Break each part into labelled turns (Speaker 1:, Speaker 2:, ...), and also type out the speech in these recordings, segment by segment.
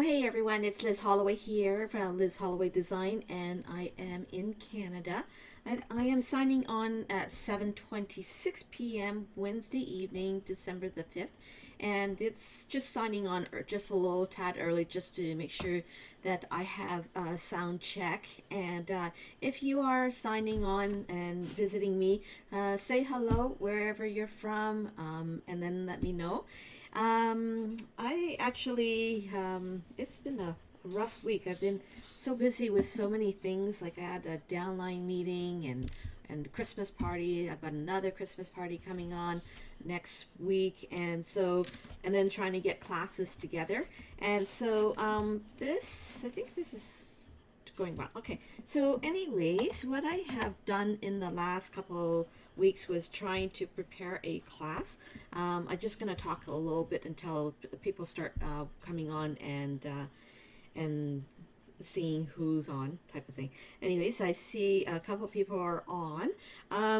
Speaker 1: Hey everyone, it's Liz Holloway here from Liz Holloway Design, and I am in Canada, and I am signing on at 7:26 p.m. Wednesday evening, December the 5th, and it's just signing on just a little tad early just to make sure that I have a sound check. And if you are signing on and visiting me, say hello wherever you're from, and then let me know. I actually, it's been a rough week. I've been so busy with so many things. Like I had a downline meeting and Christmas party. I've got another Christmas party coming on next week, and then trying to get classes together. And so, I think this is going well. Okay, so anyways, what I have done in the last couple weeks was trying to prepare a class. I'm just going to talk a little bit until people start coming on and seeing who's on, type of thing. Anyways, I see a couple people are on.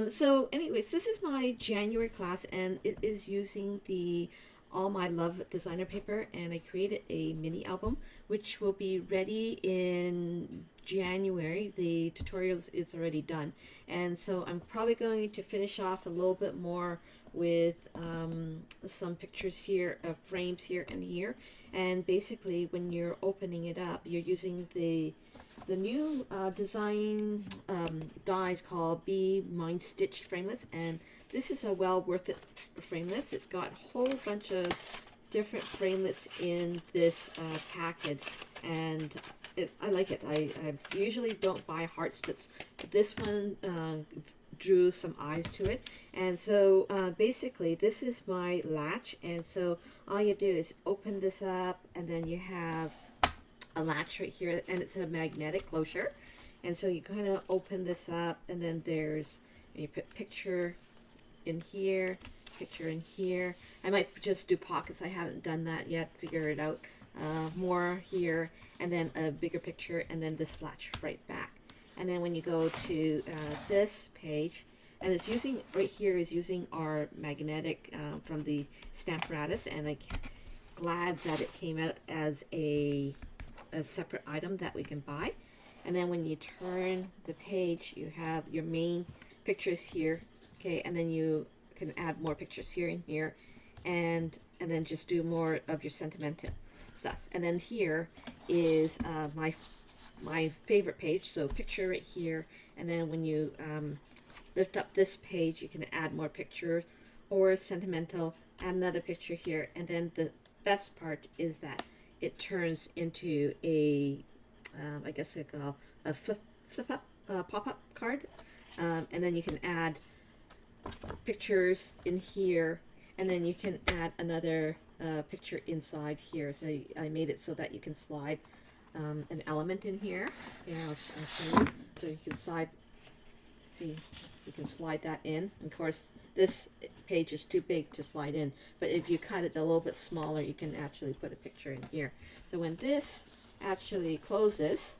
Speaker 1: So anyways, this is my January class, and it is using the All My Love designer paper, and I created a mini album which will be ready in January. The tutorial is already done, and so I'm probably going to finish off a little bit more with some pictures here, frames here and here. And basically when you're opening it up, you're using the new design dies called Be Mind Stitched framelits, and this is a well worth it framelits. It's got a whole bunch of different framelits in this package, and I like it. I usually don't buy hearts, but this one drew some eyes to it. And so basically this is my latch, and so all you do is open this up, and then you have a latch right here, and it's a magnetic closure. And so you kind of open this up, and then you put picture in here, picture in here. I might just do pockets. I haven't done that yet. Figure it out. More here, and then a bigger picture, and then this latch right back. And then when you go to this page, and it's using right here is using our magnetic from the Stamparatus, and I'm glad that it came out as a separate item that we can buy. And then when you turn the page, you have your main pictures here, okay, and then you can add more pictures here and here, and then just do more of your sentimental stuff. And then here is my favorite page, so picture right here, and then when you lift up this page, you can add more pictures or sentimental, add another picture here. And then the best part is that it turns into a I guess like a flip up pop-up card, and then you can add pictures in here, and then you can add another picture inside here. So I made it so that you can slide an element in here. Yeah, I'll show you. So you can you can slide that in. Of course, this page is too big to slide in, but if you cut it a little bit smaller, you can actually put a picture in here. So when this actually closes,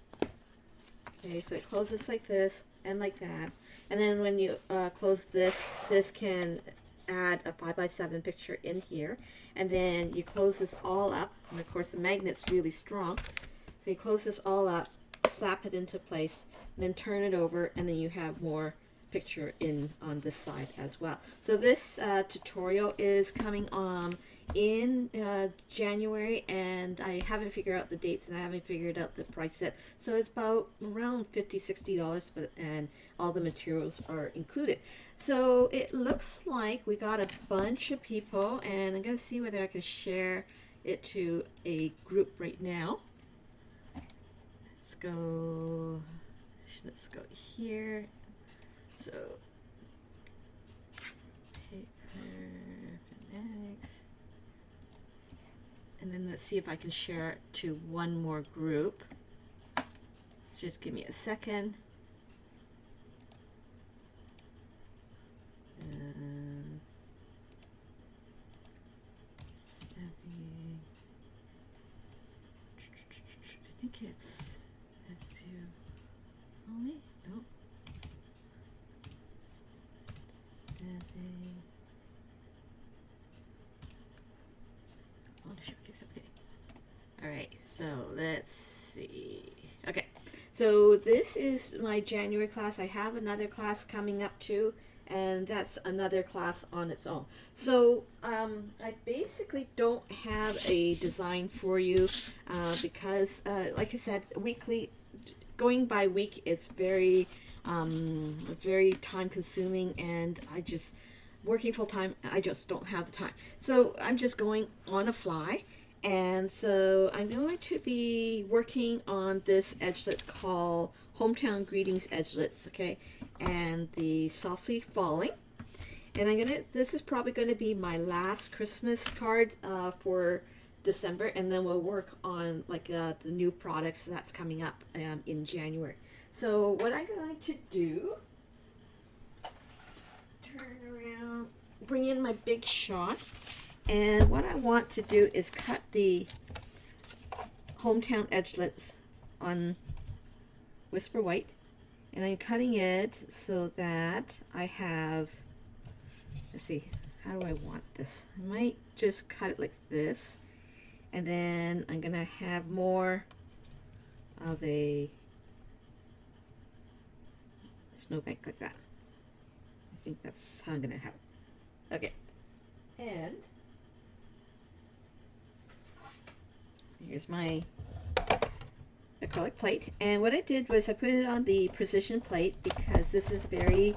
Speaker 1: okay, so it closes like this and like that, and then when you close this can add a 5x7 picture in here, and then you close this all up, and of course the magnet's really strong, so you close this all up, slap it into place, and then turn it over, and then you have more picture in on this side as well. So this tutorial is coming in January, and I haven't figured out the dates, and I haven't figured out the price yet. So it's about around $50–60, and all the materials are included. So it looks like we got a bunch of people, and I'm gonna see whether I can share it to a group right now. Let's go here. So paper phonetics, and then let's see if I can share it to one more group. Just give me a second. I think it's you only. Nope. Oh, the showcase. Okay. All right. So let's see. Okay, so this is my January class. I have another class coming up too, and that's another class on its own. So I basically don't have a design for you because, like I said, weekly, going by week, it's very, very time consuming, and working full time, I just don't have the time. So I'm just going on a fly. And so I'm going to be working on this edgelet called Hometown Greetings Edgelets, okay? And the Softly Falling. And this is probably going to be my last Christmas card for December, and then we'll work on like the new products that's coming up in January. So what I'm going to do, turn around, bring in my big shot. And what I want to do is cut the Hometown Edgelets on Whisper White. And I'm cutting it so that I have, let's see, how do I want this? I might just cut it like this. And then I'm going to have more of a snowbank like that. I think that's how I'm going to have it. Okay. And here's my acrylic plate, and what I did was I put it on the precision plate because this is very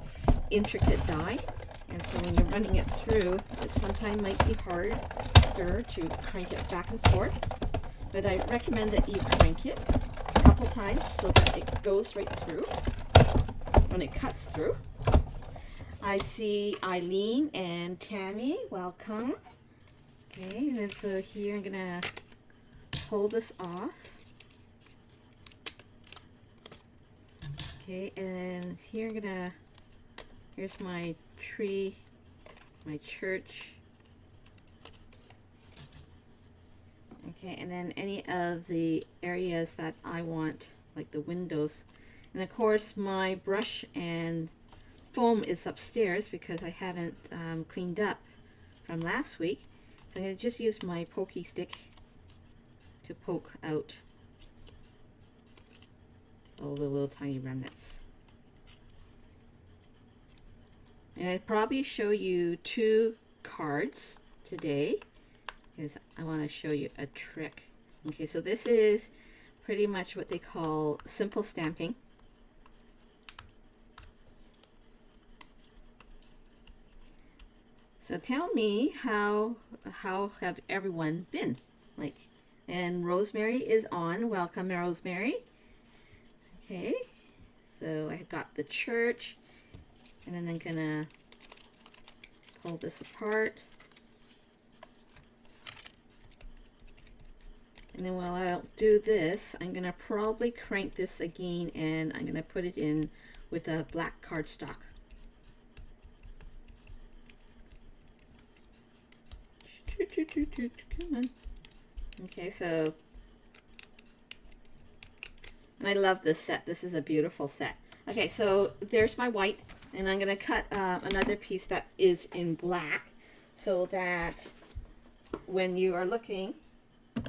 Speaker 1: intricate die, and so when you're running it through, it sometimes might be harder to crank it back and forth, but I recommend that you crank it a couple times so that it goes right through when it cuts through. I see Eileen and Tammy, welcome. Okay, and then so here I'm gonna pull this off. Okay, and here here's my tree, my church. Okay, and then any of the areas that I want, like the windows. And of course my brush and foam is upstairs because I haven't cleaned up from last week. So I'm going to just use my pokey stick to poke out all the little tiny remnants. And I'd probably show you 2 cards today because I want to show you a trick. Okay, so this is pretty much what they call simple stamping. So tell me how have everyone been? Like, and Rosemary is on. Welcome, Rosemary. Okay, so I got the church, and then I'm gonna pull this apart. And then while I'll do this, I'm gonna probably crank this again, and I'm gonna put it in with a black cardstock. Come on. Okay, so, and I love this set. This is a beautiful set. Okay, so there's my white, and I'm going to cut another piece that is in black so that when you are looking, so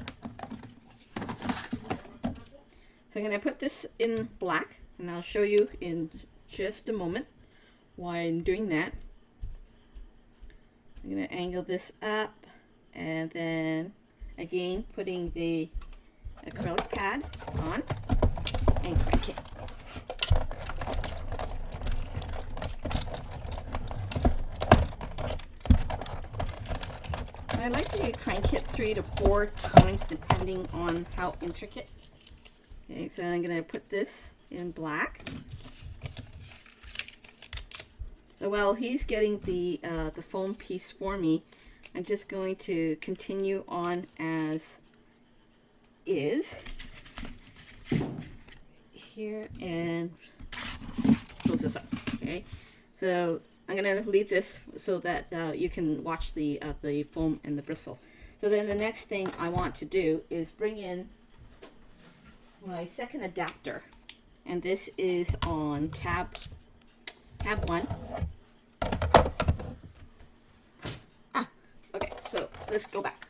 Speaker 1: I'm going to put this in black, and I'll show you in just a moment why I'm doing that. I'm going to angle this up, and then again putting the acrylic pad on and crank it. I like to crank it 3 to 4 times depending on how intricate. Okay, so I'm going to put this in black. So while he's getting the foam piece for me, I'm just going to continue on as is here and close this up. Okay, so I'm going to leave this so that you can watch the foam and the bristle. So then the next thing I want to do is bring in my second adapter, and this is on tab 1. Okay, so let's go back.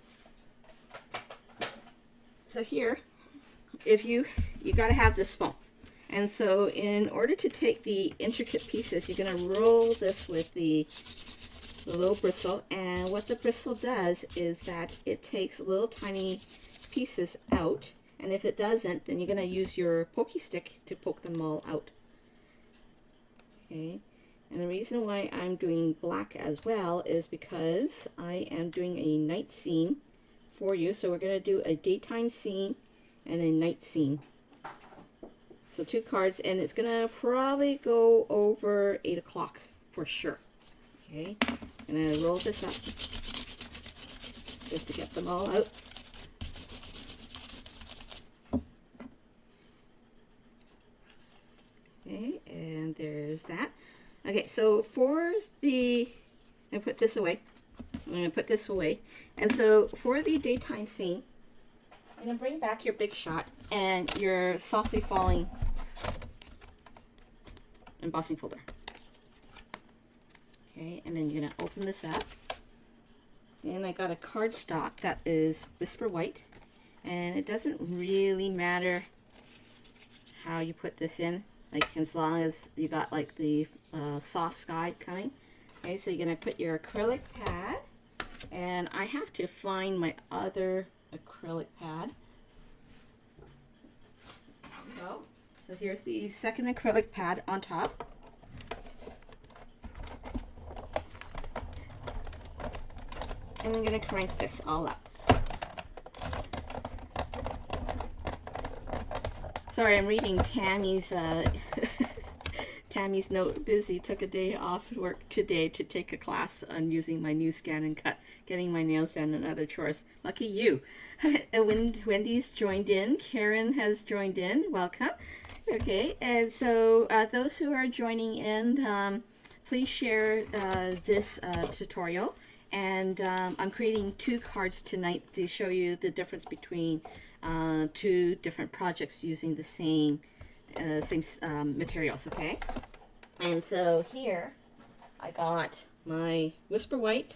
Speaker 1: So here if you got to have this foam. And so in order to take the intricate pieces, you're going to roll this with the little bristle. And what the bristle does is that it takes little tiny pieces out. And if it doesn't, then you're going to use your pokey stick to poke them all out. Okay. And the reason why I'm doing black as well is because I am doing a night scene for you. So we're going to do a daytime scene and a night scene. So 2 cards, and it's going to probably go over 8 o'clock for sure. Okay, and I roll this up just to get them all out. Okay, and there's that. Okay, so for the, I'm going to put this away. I'm going to put this away. And so for the daytime scene, I'm going to bring back your big shot and your softly falling embossing folder. Okay, and then you're going to open this up. And I got a cardstock that is Whisper White. And it doesn't really matter how you put this in, like as long as you got like the soft sky coming. Okay, so you're going to put your acrylic pad. And I have to find my other acrylic pad. There we go. So here's the second acrylic pad on top. And I'm going to crank this all up. Sorry, I'm reading Tammy's Tammy's note. Busy took a day off work today to take a class on using my new scan and cut, getting my nails done and other chores. Lucky you. Wendy's joined in. Karen has joined in. Welcome. Okay, and so those who are joining in, please share this tutorial. And I'm creating 2 cards tonight to show you the difference between 2 different projects using the same materials, okay? And so here I got my Whisper White,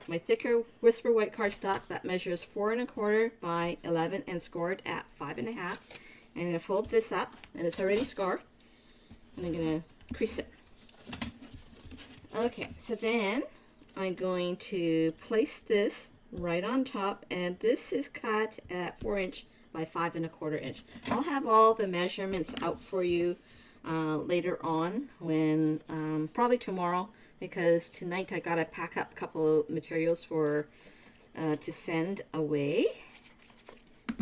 Speaker 1: my thicker Whisper White cardstock that measures 4 1/4 by 11 and scored at 5 1/2. I'm going to fold this up, and it's already scored, and I'm going to crease it. Okay, so then I'm going to place this right on top, and this is cut at 4 inch by 5 1/4 inch. I'll have all the measurements out for you later on, when probably tomorrow, because tonight I gotta pack up a couple of materials for to send away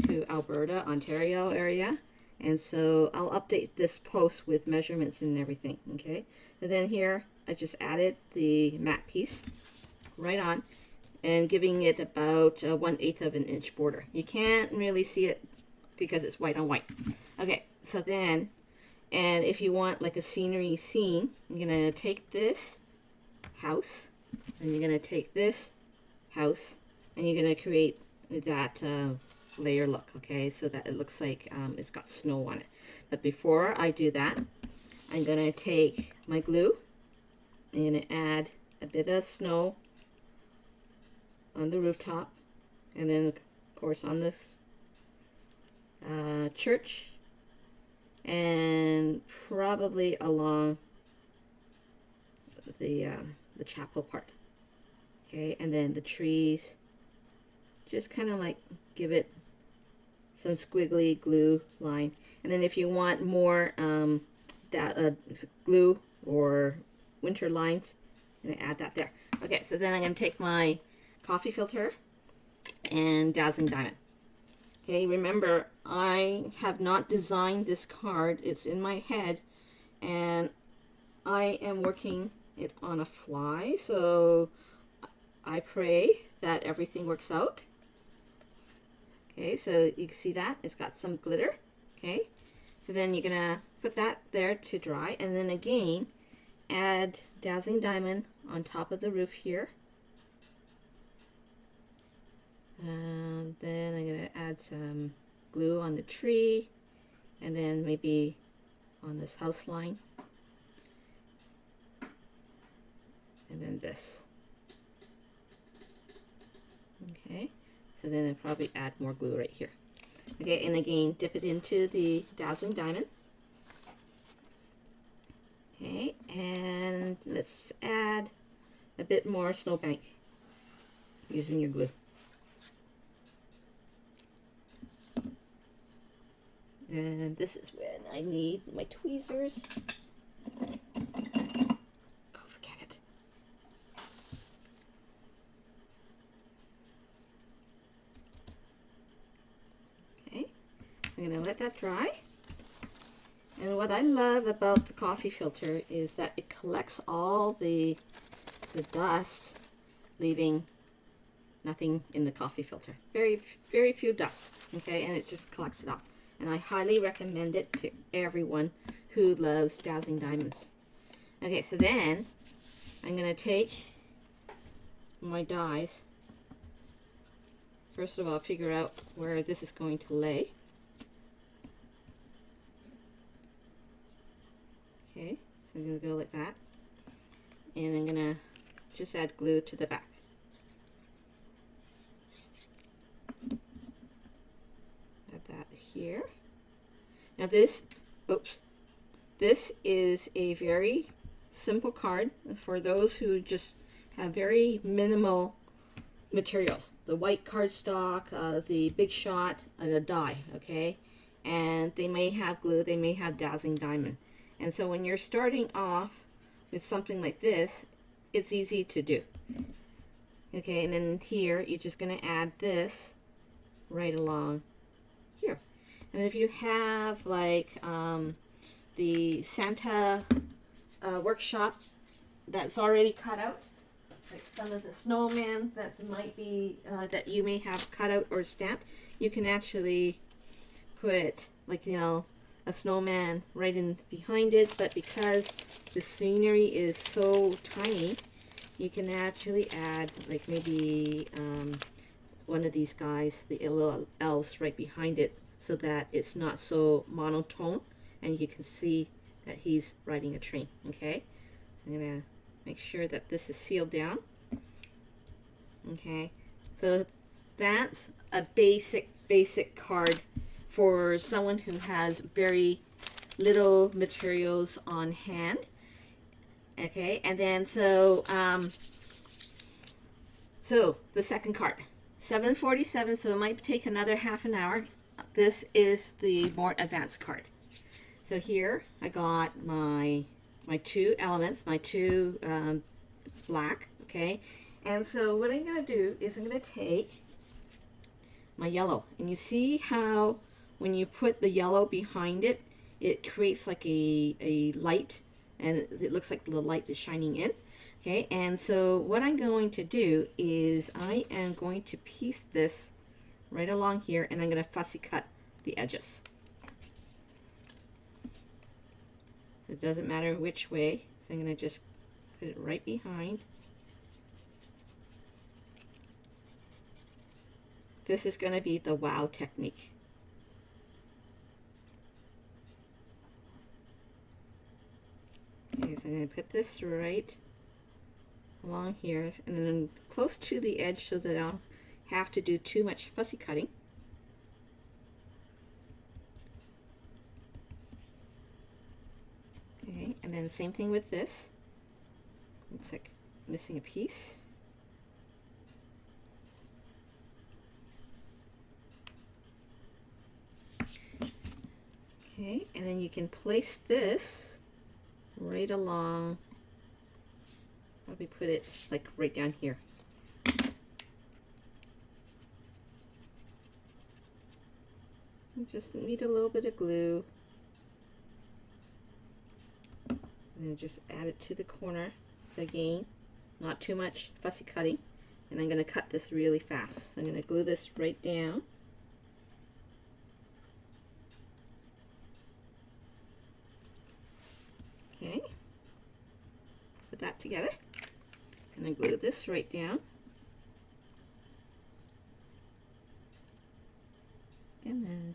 Speaker 1: to Alberta, Ontario area, and so I'll update this post with measurements and everything. Okay, and then here I just added the matte piece right on, and giving it about 1/8 of an inch border. You can't really see it because it's white on white. Okay, so then, and if you want like a scenery scene, you're gonna take this house, and you're gonna take this house, and you're gonna create that layer look, okay, so that it looks like it's got snow on it. But before I do that, I'm gonna take my glue, I'm gonna add a bit of snow on the rooftop, and then of course on this church, and probably along the chapel part. Okay, and then the trees, just kind of like give it some squiggly glue line. And then if you want more glue or winter lines, I'm going to add that there. Okay, so then I'm going to take my coffee filter and Dazzling Diamond. Okay, remember, I have not designed this card. It's in my head, and I am working it on a fly, so I pray that everything works out. Okay, so you can see that it's got some glitter. Okay, so then you're gonna put that there to dry, and then again add Dazzling Diamond on top of the roof here. And then I'm going to add some glue on the tree, and then maybe on this house line. And then this. Okay, so then I'll probably add more glue right here. Okay, and again, dip it into the dazzling diamond. Okay, and let's add a bit more snowbank using your glue. And this is when I need my tweezers. Oh, forget it. Okay, I'm gonna let that dry. And what I love about the coffee filter is that it collects all the dust, leaving nothing in the coffee filter. Very few dust, okay, and it just collects it up. And I highly recommend it to everyone who loves dazzling diamonds. Okay, so then I'm going to take my dies. First of all, figure out where this is going to lay. Okay, so I'm going to go like that. And I'm going to just add glue to the back. That here. Now this is a very simple card for those who just have very minimal materials. The white cardstock, the Big Shot, and a die, okay? And they may have glue, they may have dazzling diamond. And so when you're starting off with something like this, it's easy to do. Okay, and then here, you're just gonna add this right along here. And if you have like the Santa workshop that's already cut out, like some of the snowman that might be that you may have cut out or stamped, you can actually put, like, you know, a snowman right in behind it. But because the scenery is so tiny, you can actually add like maybe one of these guys, the little elves, right behind it, so that it's not so monotone and you can see that he's riding a train. Okay, so I'm gonna make sure that this is sealed down. Okay, so that's a basic card for someone who has very little materials on hand. Okay, and then so the second card, 747, so it might take another half an hour. This is the more advanced card. So here I got my two elements, my two black, okay? And so what I'm going to do is I'm going to take my yellow. And you see how when you put the yellow behind it, it creates like a light, and it looks like the light is shining in. Okay, and so what I'm going to do is I am going to piece this right along here, and I'm going to fussy cut the edges. So it doesn't matter which way, so I'm going to just put it right behind. This is going to be the wow technique. Okay, so I'm going to put this right along here, and then close to the edge so that I don't have to do too much fussy cutting. Okay, and then same thing with this. Looks like missing a piece. Okay, and then you can place this right along. Probably put it like right down here. You just need a little bit of glue. And then just add it to the corner. So again, not too much fussy cutting. And I'm going to cut this really fast. So I'm going to glue this right down. Okay. Put that together. And then glue this right down. And then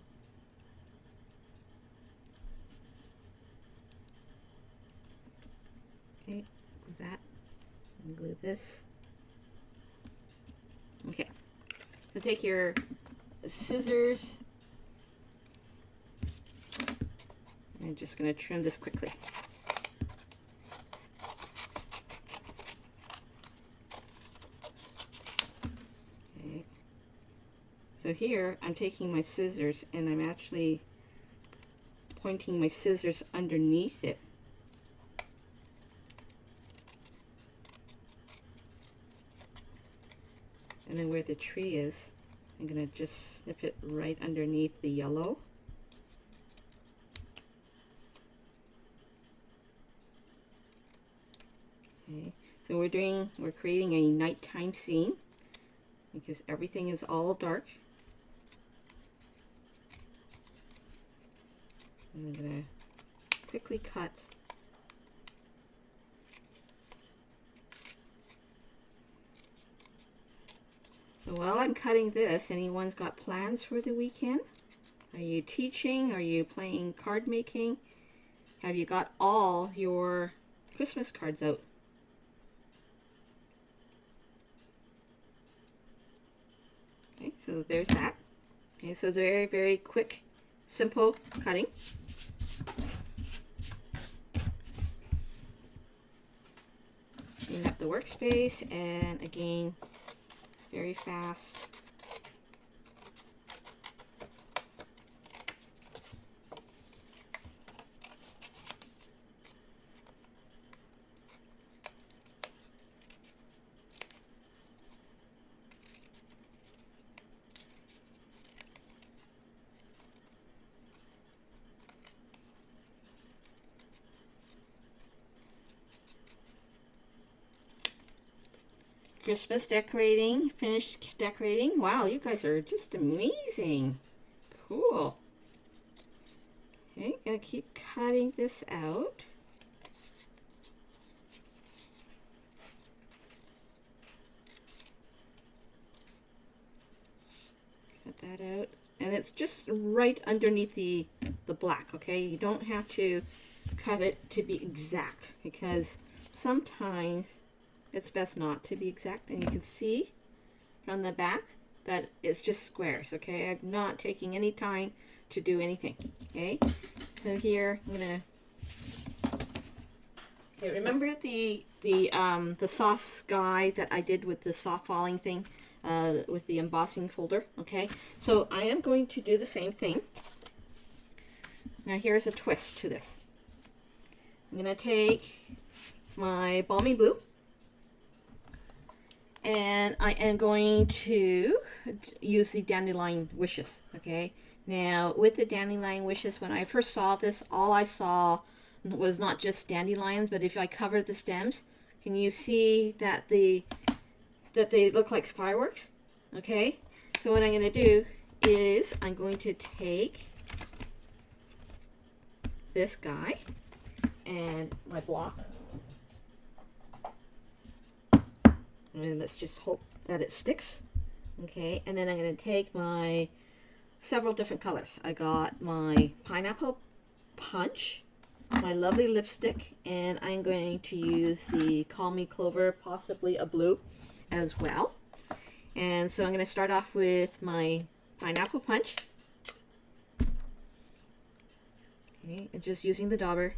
Speaker 1: okay, glue that, and glue this. Okay, so take your scissors I'm just going to trim this quickly. Okay. So here I'm taking my scissors and I'm actually pointing my scissors underneath it. And then where the tree is, I'm going to just snip it right underneath the yellow. Okay, so we're creating a nighttime scene because everything is all dark. And I'm going to quickly cut. So while I'm cutting this, anyone's got plans for the weekend? Are you teaching? Are you playing card making? Have you got all your Christmas cards out? Okay, so there's that. Okay, so it's very, very quick, simple cutting. Clean up the workspace, and again, very fast. Christmas decorating, finished decorating. Wow, you guys are just amazing. Cool. Okay, gonna keep cutting this out. Cut that out. And it's just right underneath the black, okay? You don't have to cut it to be exact because sometimes it's best not to be exact, and you can see from the back that it's just squares, okay? I'm not taking any time to do anything, okay? So here I'm gonna, okay, remember the soft sky that I did with the soft falling thing with the embossing folder, okay? So I am going to do the same thing. Now here's a twist to this. I'm gonna take my balmy blue, and I am going to use the dandelion wishes, okay? Now, with the dandelion wishes, when I first saw this, all I saw was not just dandelions, but if I covered the stems, can you see that they look like fireworks? Okay? So what I'm going to do is I'm going to take this guy and my block, and let's just hope that it sticks. Okay, and then I'm going to take my several different colors. I got my pineapple punch, my lovely lipstick, and I'm going to use the Call Me Clover, possibly a blue as well. And so I'm going to start off with my pineapple punch. Okay, and just using the dauber.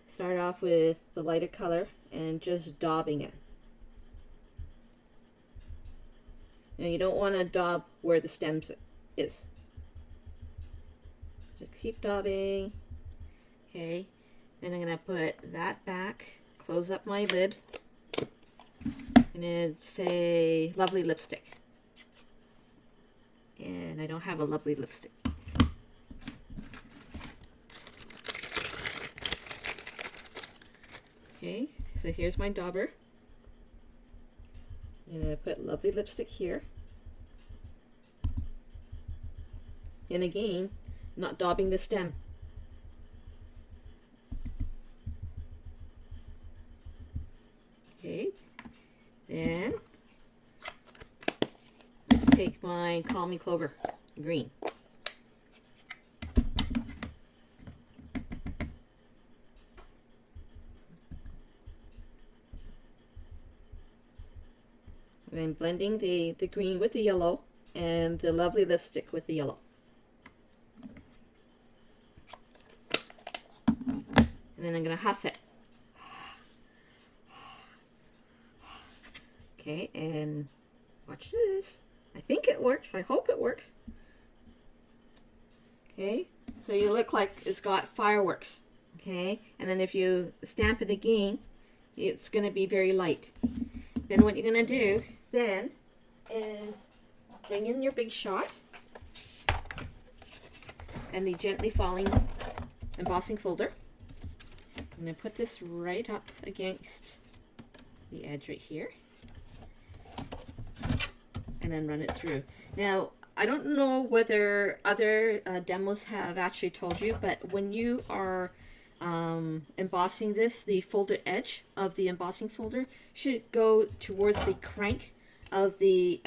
Speaker 1: Start off with the lighter color and just daubing it. Now you don't want to daub where the stems is. Just keep daubing. Okay, then I'm going to put that back, close up my lid, and then say lovely lipstick. And I don't have a lovely lipstick. Okay, so here's my dauber. I'm going to put lovely lipstick here. And again, not daubing the stem. Okay, then let's take my Call Me Clover green. And then blending the green with the yellow and the lovely lipstick with the yellow. and then I'm going to huff it. Okay, and watch this. I think it works. I hope it works. Okay, so you look like it's got fireworks. Okay, and then if you stamp it again, it's going to be very light. Then what you're going to do then is bring in your big shot and the gently falling embossing folder. I'm going to put this right up against the edge right here and then run it through. Now, I don't know whether other demos have actually told you, but when you are embossing this, the folder edge of the embossing folder should go towards the crank of the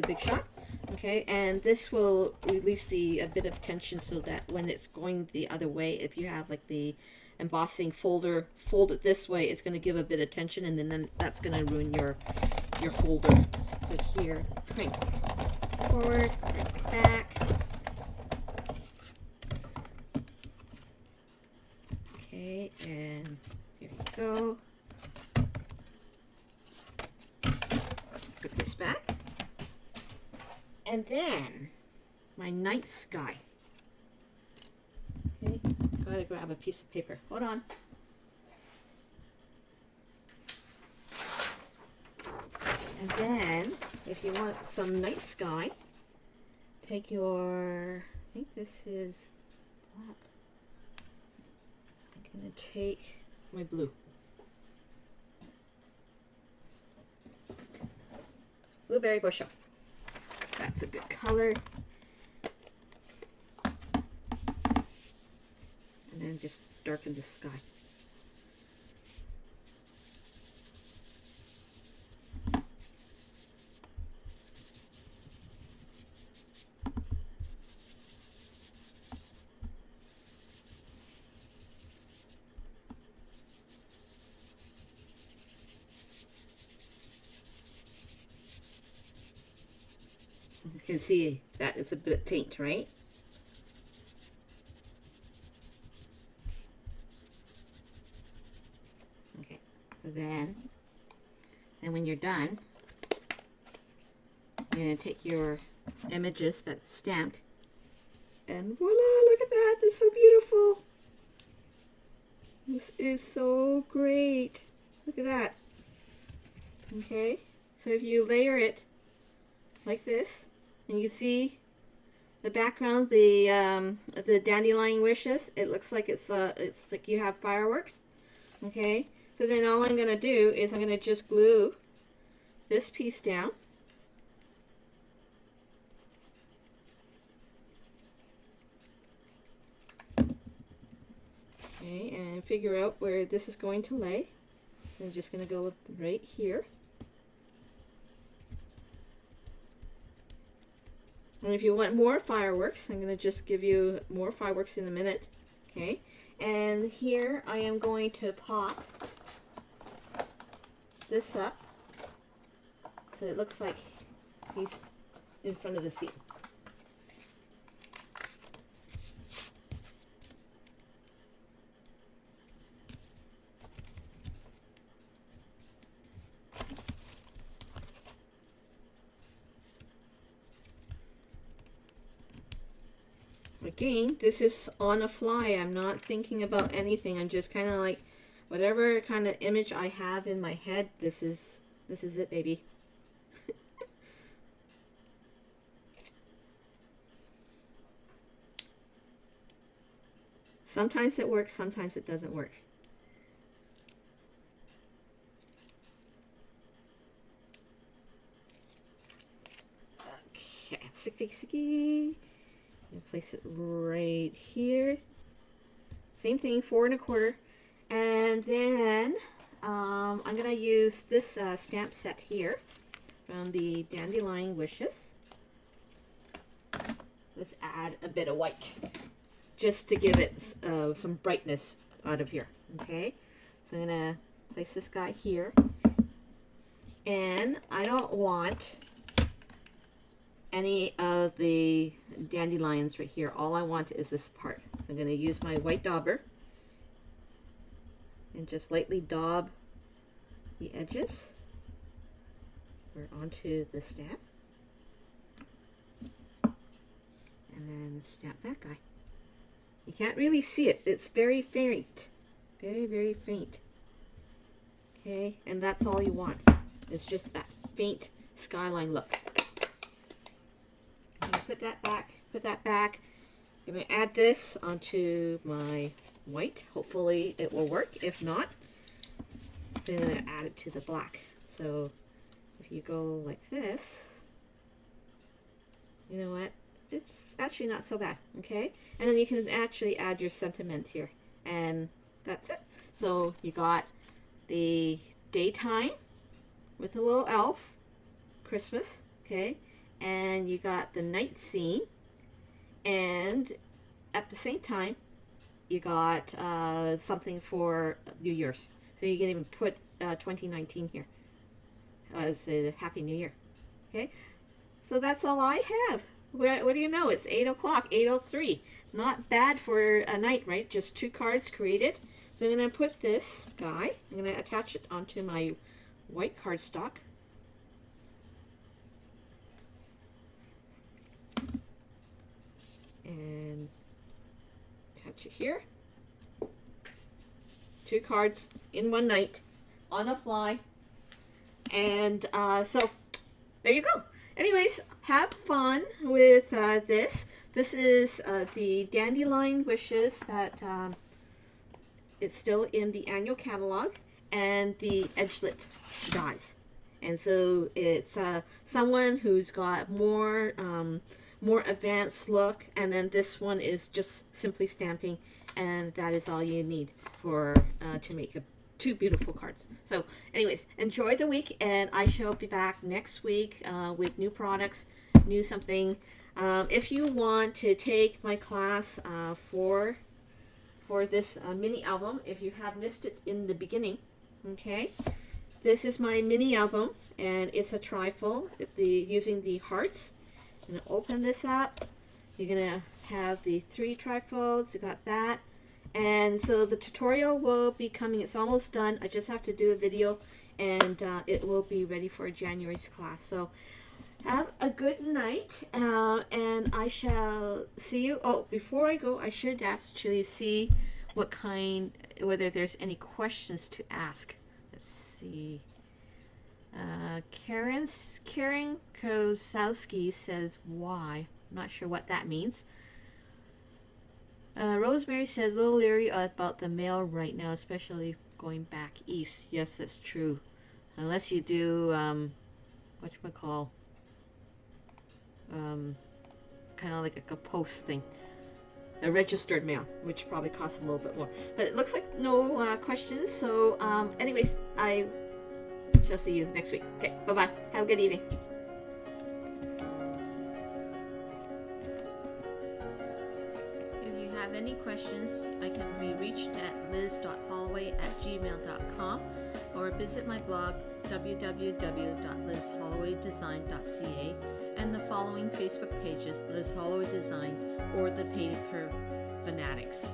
Speaker 1: big shot. Okay, and this will release a bit of tension so that when it's going the other way, if you have like the embossing folder folded this way, it's going to give a bit of tension, and then that's going to ruin your folder. So here, crank forward, crank back. Okay, and there you go. Put this back. And then my night sky. Okay, gotta grab a piece of paper. Hold on. And then, if you want some night sky, take your, I think this is black. I'm gonna take my blue. Blueberry bushel. That's a good color. And then just darken the sky. You can see that it's a bit faint, right? Okay, so then when you're done, you're going to take your images that's stamped, and voila, look at that, it's so beautiful. This is so great. Look at that. Okay, so if you layer it like this, and you see the background, the dandelion wishes, it looks like it's like you have fireworks. Okay, so then all I'm gonna do is I'm gonna just glue this piece down. Okay, and figure out where this is going to lay. So I'm just gonna go right here. And if you want more fireworks, I'm going to just give you more fireworks in a minute. Okay, and here I am going to pop this up so it looks like he's in front of the seat. Again, this is on a fly. I'm not thinking about anything. I'm just kind of like, whatever kind of image I have in my head, this is it, baby. Sometimes it works, sometimes it doesn't work. Okay, sticky. Place it right here. Same thing, 4 1/4. And then I'm gonna use this stamp set here from the Dandelion Wishes. Let's add a bit of white just to give it some brightness out of here. Okay, so I'm gonna place this guy here, and I don't want any of the dandelions right here. All I want is this part. So I'm going to use my white dauber and just lightly daub the edges or onto the stamp. And then stamp that guy. You can't really see it. It's very faint. Very, very faint. Okay, and that's all you want. It's just that faint skyline look. I'm gonna put that back. Put that back. I'm gonna add this onto my white. Hopefully it will work. If not, then I'm gonna add it to the black. So if you go like this, you know what? It's actually not so bad, okay? And then you can actually add your sentiment here, and that's it. So you got the daytime with a little elf, Christmas, okay? And you got the night scene, and at the same time, you got something for New Year's. So you can even put 2019 here as a Happy New Year, okay? So that's all I have. What do you know? It's 8 o'clock, 8:03. Not bad for a night, right? Just 2 cards created. So I'm going to put this guy, I'm going to attach it onto my white cardstock. And attach it here. 2 cards in one night on a fly. And so there you go. Anyways, have fun with this. This is the Dandelion Wishes that it's still in the annual catalog, and the edgelit dies. And so it's someone who's got more advanced look, and then this one is just simply stamping, and that is all you need for to make 2 beautiful cards. So anyways, enjoy the week, and I shall be back next week with new products, new something. If you want to take my class for this mini album, if you have missed it in the beginning, okay, this is my mini album, and it's a trifold using the hearts. I'm gonna open this up. You're gonna have the 3 trifolds. You got that. And so the tutorial will be coming. It's almost done. I just have to do a video, and it will be ready for January's class. So have a good night, and I shall see you. Oh, before I go, I should actually see whether there's any questions to ask. Let's see. Karen Kozowski says why. I'm not sure what that means. Rosemary says, a little leery about the mail right now, especially going back east. Yes, that's true. Unless you do, whatchamacall, kind of like a post thing. A registered mail, which probably costs a little bit more. But it looks like no questions. So, anyways, I shall see you next week. Okay, bye-bye. Have a good evening. Have any questions, I can be reached at liz.holloway@gmail.com or visit my blog www.lizhollowaydesign.ca and the following Facebook pages, Liz Holloway Design or the Painted Per Fanatics.